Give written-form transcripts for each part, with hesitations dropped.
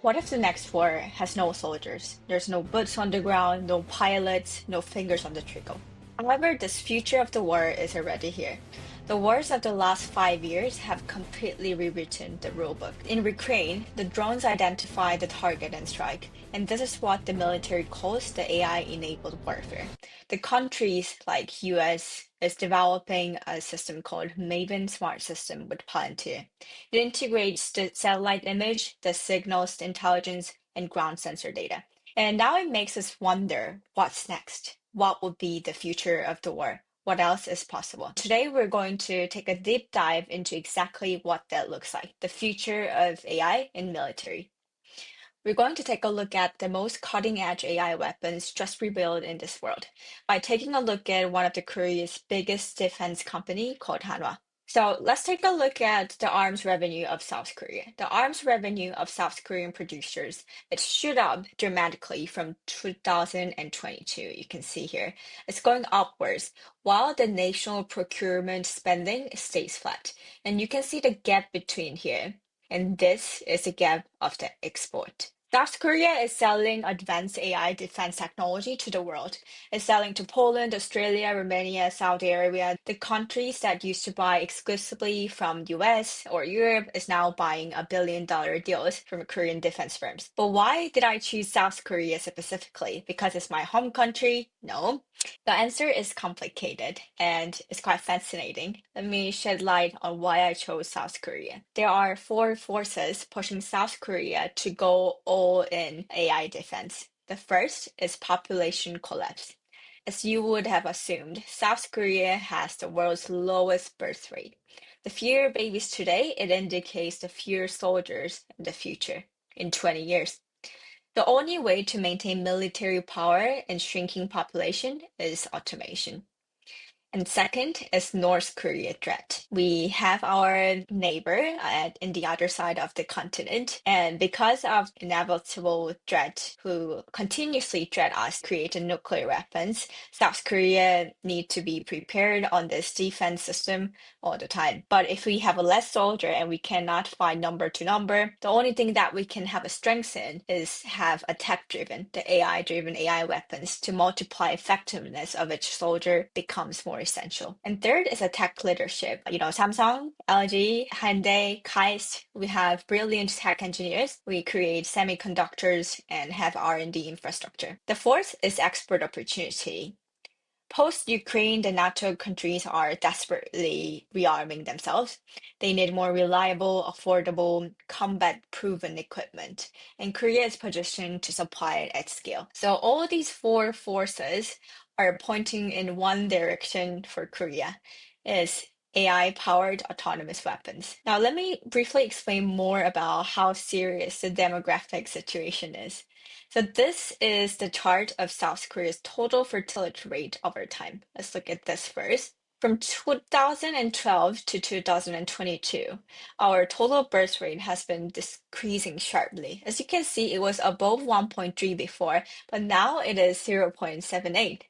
What if the next war has no soldiers? There's no boots on the ground, no pilots, no fingers on the trigger. However, this future of the war is already here. The wars of the last 5 years have completely rewritten the rulebook. In Ukraine, the drones identify the target and strike, and this is what the military calls the AI-enabled warfare. The countries like US is developing a system called Maven Smart System with Palantir. It integrates the satellite image, the signals, the intelligence, and ground sensor data. And now it makes us wonder what's next? What will be the future of the war? What else is possible? Today, we're going to take a deep dive into exactly what that looks like, the future of AI in military. We're going to take a look at the most cutting-edge AI weapons just revealed in this world by taking a look at one of the Korea's biggest defense company called Hanwha. So let's take a look at the arms revenue of South Korea. The arms revenue of South Korean producers, it shoot up dramatically from 2022. You can see here. It's going upwards while the national procurement spending stays flat. And you can see the gap between here. And this is the gap of the export. South Korea is selling advanced AI defense technology to the world. It's selling to Poland, Australia, Romania, Saudi Arabia. The countries that used to buy exclusively from US or Europe is now buying $1 billion deals from Korean defense firms. But why did I choose South Korea specifically? Because it's my home country? No. The answer is complicated and it's quite fascinating. Let me shed light on why I chose South Korea. There are four forces pushing South Korea to go all in AI defense. The first is population collapse. As you would have assumed, South Korea has the world's lowest birth rate. The fewer babies today, it indicates the fewer soldiers in the future, in 20 years. The only way to maintain military power in shrinking population is automation. And second is North Korea threat. We have our neighbor in the other side of the continent, and because of inevitable threat who continuously threat us, create nuclear weapons, South Korea need to be prepared on this defense system all the time. But if we have a less soldier and we cannot find number to number, the only thing that we can have a strength in is have a tech-driven, the AI-driven AI weapons to multiply effectiveness of each soldier becomes more essential. And third is a tech leadership. Samsung, LG, Hyundai, KAIST, we have brilliant tech engineers. We create semiconductors and have R&D infrastructure. The fourth is export opportunity. Post-Ukraine, the NATO countries are desperately rearming themselves. They need more reliable, affordable, combat-proven equipment, and Korea is positioned to supply it at scale. So all these four forces are pointing in one direction for Korea, is AI-powered autonomous weapons. Now, let me briefly explain more about how serious the demographic situation is. So this is the chart of South Korea's total fertility rate over time. Let's look at this first. From 2012 to 2022, our total birth rate has been decreasing sharply. As you can see, it was above 1.3 before, but now it is 0.78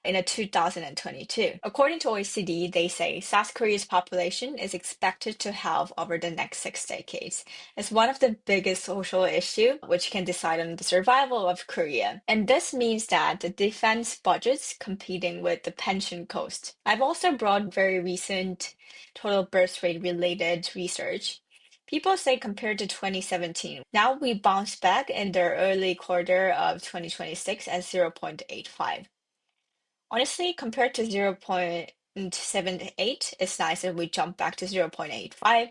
in 2022. According to OECD, they say South Korea's population is expected to halve over the next 6 decades. It's one of the biggest social issues which can decide on the survival of Korea. And this means that the defense budgets competing with the pension cost. I've also brought very recent total birth rate related research. People say compared to 2017, now we bounce back in the early quarter of 2026 at 0.85. Honestly, compared to 0.78, it's nice that we jump back to 0.85,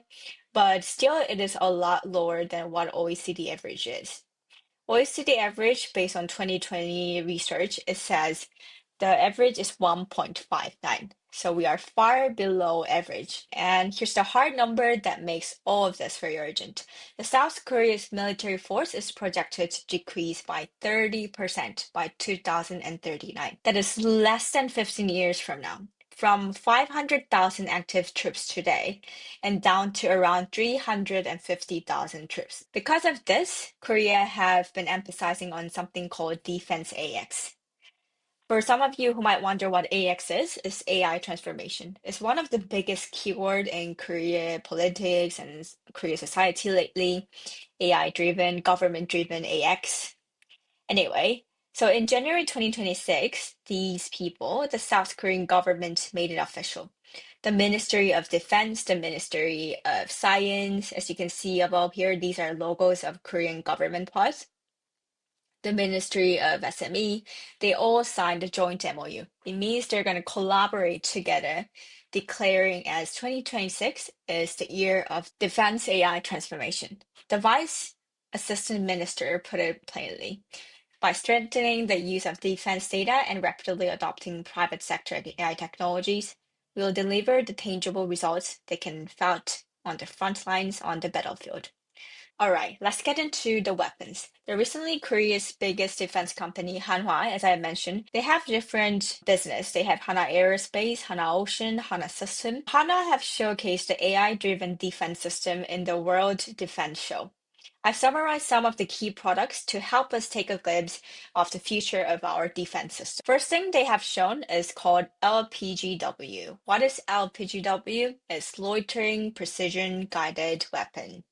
but still it is a lot lower than what OECD average is. OECD average based on 2020 research, it says the average is 1.59. So we are far below average. And here's the hard number that makes all of this very urgent. The South Korea's military force is projected to decrease by 30% by 2039. That is less than 15 years from now. From 500,000 active troops today and down to around 350,000 troops. Because of this, Korea have been emphasizing on something called Defense AX. For some of you who might wonder what AX is AI transformation. It's one of the biggest keyword in Korea politics and Korea society lately. AI-driven, government-driven AX. Anyway, so in January 2026, these people, the South Korean government made it official. The Ministry of Defense, the Ministry of Science, as you can see above here, these are logos of Korean government parts. The Ministry of SME, they all signed a joint MOU. It means they're going to collaborate together, declaring as 2026 is the year of defense AI transformation. The Vice Assistant Minister put it plainly. By strengthening the use of defense data and rapidly adopting private sector AI technologies, we will deliver the tangible results that can felt on the front lines on the battlefield. All right, let's get into the weapons. The recently Korea's biggest defense company, Hanwha, as I mentioned, they have different business. They have Hana Aerospace, Hana Ocean, Hana System. Hana have showcased the AI-driven defense system in the World Defense Show. I've summarized some of the key products to help us take a glimpse of the future of our defense system. First thing they have shown is called L-PGW. What is L-PGW? It's Loitering Precision Guided Weapon.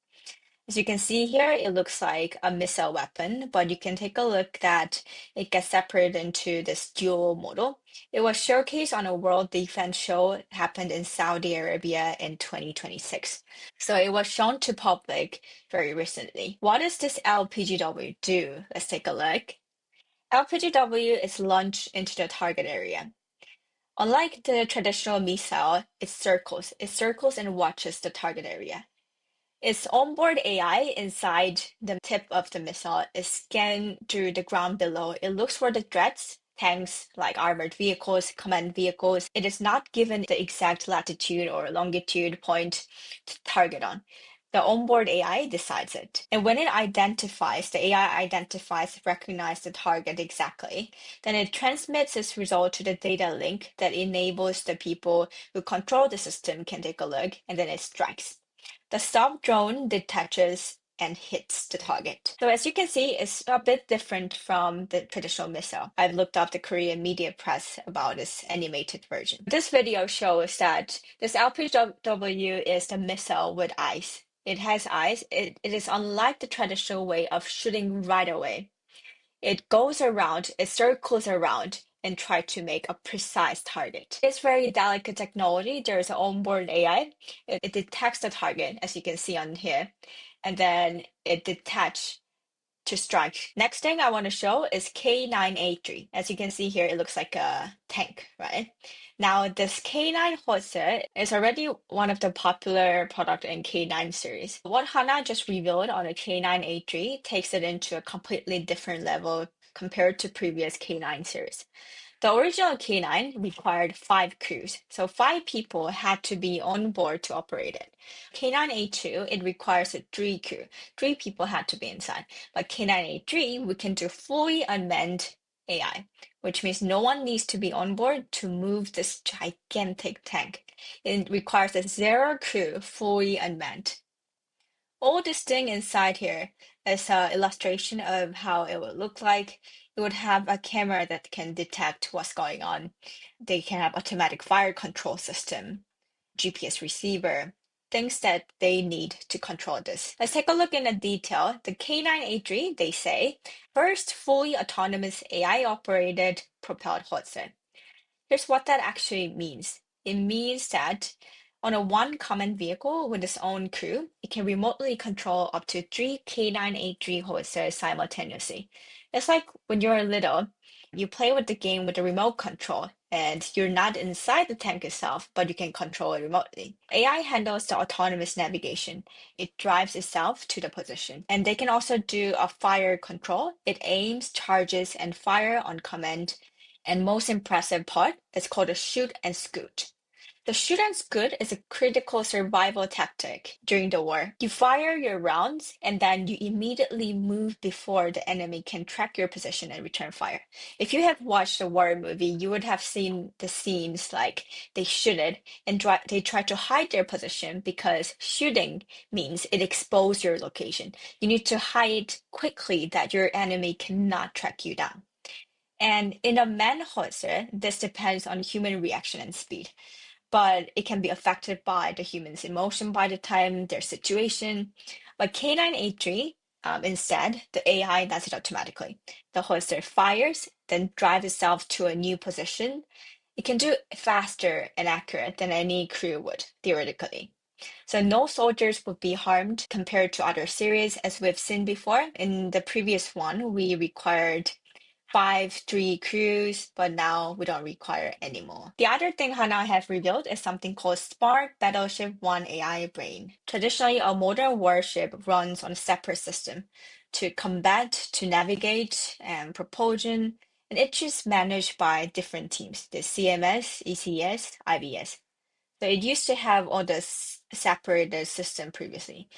As you can see here, it looks like a missile weapon, but you can take a look that it gets separated into this dual model. It was showcased on a World Defense Show, happened in Saudi Arabia in 2026. So it was shown to public very recently. What does this LPGW do? Let's take a look. LPGW is launched into the target area. Unlike the traditional missile, it circles. It circles and watches the target area. Its onboard AI inside the tip of the missile is scanned through the ground below. It looks for the threats, tanks like armored vehicles, command vehicles. It is not given the exact latitude or longitude point to target on. The onboard AI decides it. And when it identifies, the AI identifies, recognizes the target exactly, then it transmits its result to the data link that enables the people who control the system can take a look, and then it strikes. The sub drone detaches and hits the target. So as you can see, it's a bit different from the traditional missile. I've looked up the Korean media press about this animated version. This video shows that this LPW is the missile with eyes. It has eyes. It is unlike the traditional way of shooting right away. It goes around, it circles around and try to make a precise target. It's very delicate technology. There's an onboard AI. It detects the target, as you can see on here, and then it detaches to strike. Next thing I want to show is K9A3. As you can see here, it looks like a tank, right? Now, this K9 hotset is already one of the popular product in K9 series. What Hana just revealed on the K9A3 takes it into a completely different level compared to previous K9 series. The original K9 required 5 crews, so 5 people had to be on board to operate it. K9A2, it requires a 3 crew. 3 people had to be inside. But K9A3, we can do fully unmanned AI, which means no one needs to be on board to move this gigantic tank. It requires a 0 crew, fully unmanned. All this thing inside here is an illustration of how it would look like. It would have a camera that can detect what's going on. They can have automatic fire control system, GPS receiver, things that they need to control this. Let's take a look in the detail. The K9A3, they say, first fully autonomous AI-operated propelled hotset. Here's what that actually means. It means that on a one common vehicle with its own crew, it can remotely control up to 3 K9A3 howitzers simultaneously. It's like when you're little, you play with the game with the remote control, and you're not inside the tank itself, but you can control it remotely. AI handles the autonomous navigation. It drives itself to the position. And they can also do a fire control. It aims, charges, and fire on command. And most impressive part is called a shoot and scoot. The shoot and scoot is a critical survival tactic during the war. You fire your rounds and then you immediately move before the enemy can track your position and return fire. If you have watched a war movie, you would have seen the scenes like they shoot it and they try to hide their position because shooting means it exposes your location. You need to hide quickly that your enemy cannot track you down. And in a manned howitzer, this depends on human reaction and speed, but it can be affected by the human's emotion by the time, their situation. But K983, instead, the AI does it automatically. The howitzer fires, then drives itself to a new position. It can do it faster and accurate than any crew would, theoretically. So no soldiers would be harmed compared to other series, as we've seen before. In the previous one, we required 3 crews, but now we don't require anymore. The other thing Hanwha have revealed is something called Smart Battleship 1 AI Brain. Traditionally, a modern warship runs on a separate system to combat, to navigate, and propulsion, and it's just managed by different teams, the CMS, ECS, IBS. So it used to have all this separated system previously.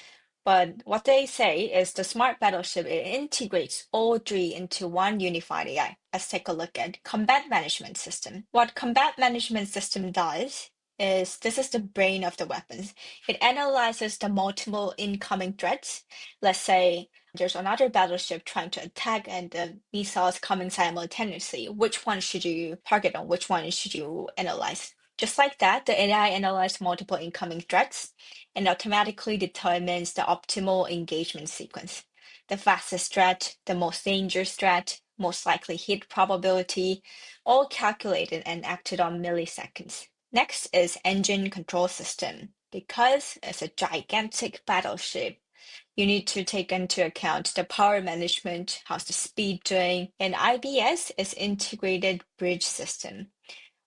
But what they say is the smart battleship, it integrates all three into one unified AI. Let's take a look at combat management system. What combat management system does is this is the brain of the weapons. It analyzes the multiple incoming threats. Let's say there's another battleship trying to attack and the missiles coming simultaneously. Which one should you target on? Which one should you analyze? Just like that, the AI analyzes multiple incoming threats and automatically determines the optimal engagement sequence. The fastest threat, the most dangerous threat, most likely hit probability, all calculated and acted on milliseconds. Next is engine control system. Because it's a gigantic battleship, you need to take into account the power management, how's the speed doing, and IBS is integrated bridge system.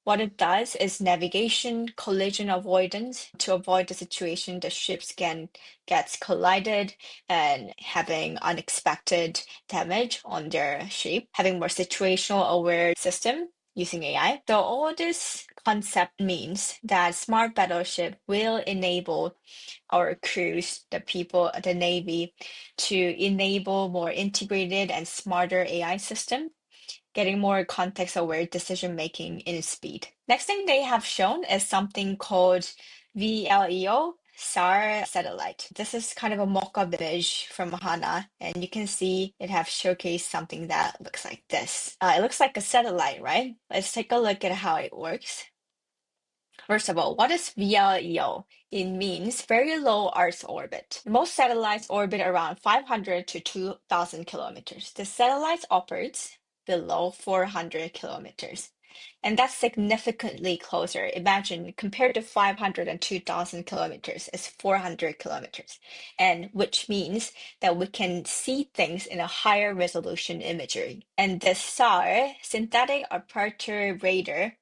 What it does is navigation, collision avoidance to avoid the situation the ships can get collided and having unexpected damage on their ship, having more situational aware system using AI. So all this concept means that smart battleship will enable our crews, the people, the Navy, to enable more integrated and smarter AI system getting more context-aware decision-making in speed. Next thing they have shown is something called VLEO SAR Satellite. This is kind of a mock-up image from Hanwha, and you can see it have showcased something that looks like this. It looks like a satellite, right? Let's take a look at how it works. First of all, what is VLEO? It means very low Earth orbit. Most satellites orbit around 500 to 2,000 kilometers. The satellite operates below 400 kilometers. And that's significantly closer. Imagine compared to 500 and 2,000 kilometers is 400 kilometers. And which means that we can see things in a higher resolution imagery. And the SAR, synthetic aperture radar,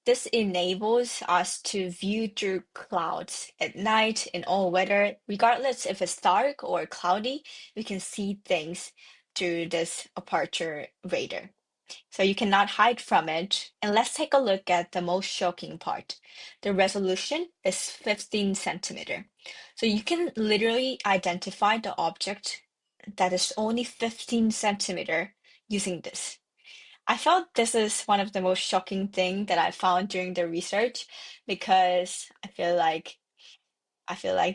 this enables us to view through clouds at night in all weather, regardless if it's dark or cloudy, we can see things through this aperture radar. So you cannot hide from it. And let's take a look at the most shocking part. The resolution is 15 centimeter. So you can literally identify the object that is only 15 centimeter using this. I felt this is one of the most shocking thing that I found during the research because I feel like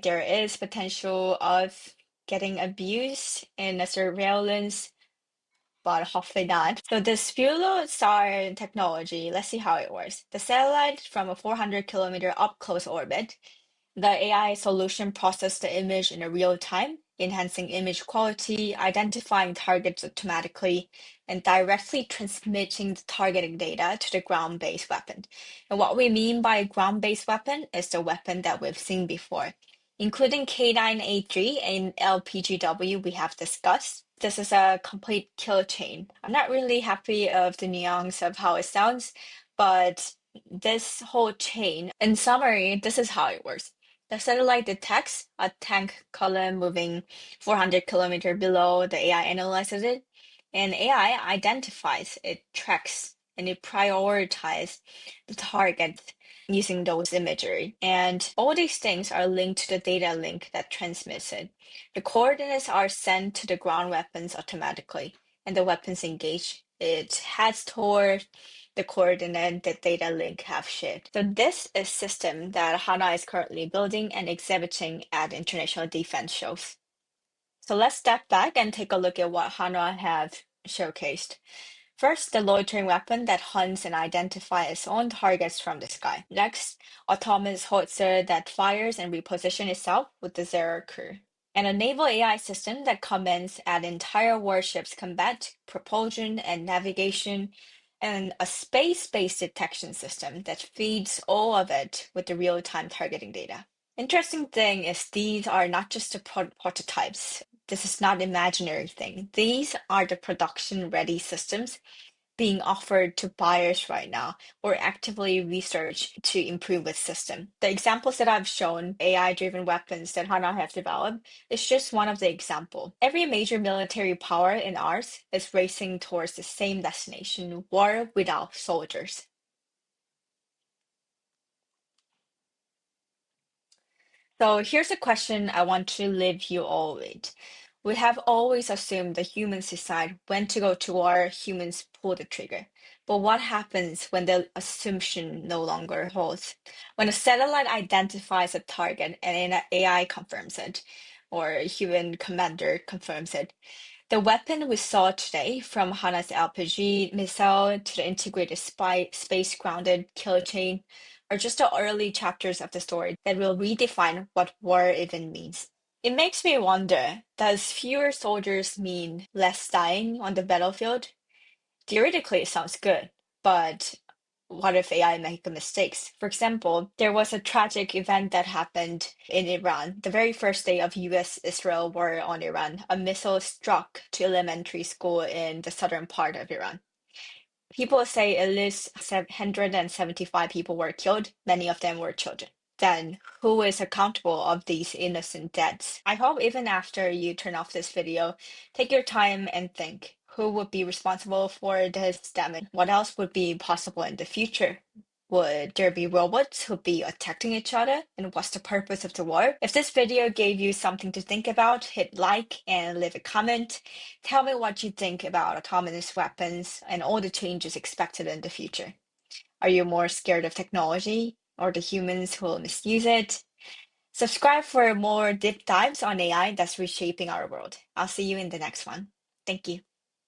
there is potential of getting abused in a surveillance, but hopefully not. So this VLEO SAR technology, let's see how it works. The satellite from a 400-kilometer up close orbit, the AI solution processes the image in a real time, enhancing image quality, identifying targets automatically, and directly transmitting the targeting data to the ground-based weapon. And what we mean by ground-based weapon is the weapon that we've seen before, including K983 and L-PGW we have discussed. This is a complete kill chain. I'm not really happy of the nuance of how it sounds, but this whole chain, in summary, this is how it works. The satellite detects a tank column moving 400 kilometers below. The AI analyzes it, and AI identifies, it tracks, and it prioritizes the target using those imagery. And all these things are linked to the data link that transmits it. The coordinates are sent to the ground weapons automatically, and the weapons engage. It heads toward the coordinate that data link have shared. So this is system that Hanwha is currently building and exhibiting at international defense shows. So let's step back and take a look at what Hanwha have showcased. First, the loitering weapon that hunts and identifies its own targets from the sky. Next, autonomous howitzer that fires and repositions itself with the zero crew. And a naval AI system that commands at entire warship's combat, propulsion, and navigation, and a space-based detection system that feeds all of it with the real-time targeting data. Interesting thing is these are not just the prototypes. This is not imaginary thing. These are the production-ready systems being offered to buyers right now or actively researched to improve its system. The examples that I've shown, AI-driven weapons that Hanwha have developed, is just one of the example. Every major military power in ours is racing towards the same destination, war without soldiers. So here's a question I want to leave you all with. We have always assumed that humans decide when to go to war, humans pull the trigger. But what happens when the assumption no longer holds? When a satellite identifies a target and an AI confirms it, or a human commander confirms it, the weapon we saw today, from Hana's L-PG missile to the integrated space-grounded kill chain, are just the early chapters of the story that will redefine what war even means. It makes me wonder, does fewer soldiers mean less dying on the battlefield? Theoretically, it sounds good, but what if AI make mistakes? For example, there was a tragic event that happened in Iran. The very first day of US-Israel war on Iran, a missile struck to elementary school in the southern part of Iran. People say at least 175 people were killed, many of them were children. Then who is accountable of these innocent deaths? I hope even after you turn off this video, take your time and think who would be responsible for this damage? What else would be possible in the future? Would there be robots who'd be attacking each other? And what's the purpose of the war? If this video gave you something to think about, hit like and leave a comment. Tell me what you think about autonomous weapons and all the changes expected in the future. Are you more scared of technology or the humans who will misuse it? Subscribe for more deep dives on AI that's reshaping our world. I'll see you in the next one. Thank you.